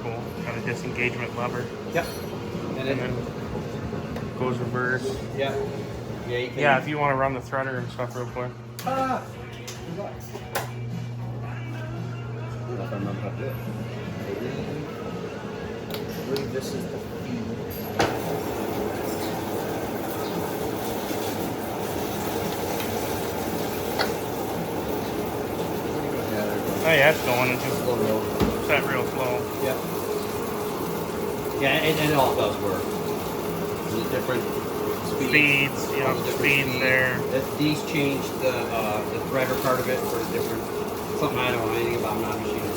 cool. Got a disengagement lever. Yep. And then goes reverse. Yeah. Yeah, you can. Yeah, if you want to run the threader and stuff real quick. I don't know if I remember how to do it. I believe this is the feed. Oh yeah, it's going. It's just set real slow. Yeah. Yeah, and it all does work. There's different Speeds, you know, speeds there. These changed the threader part of it for different, something I don't know anything about, I'm not a machinist.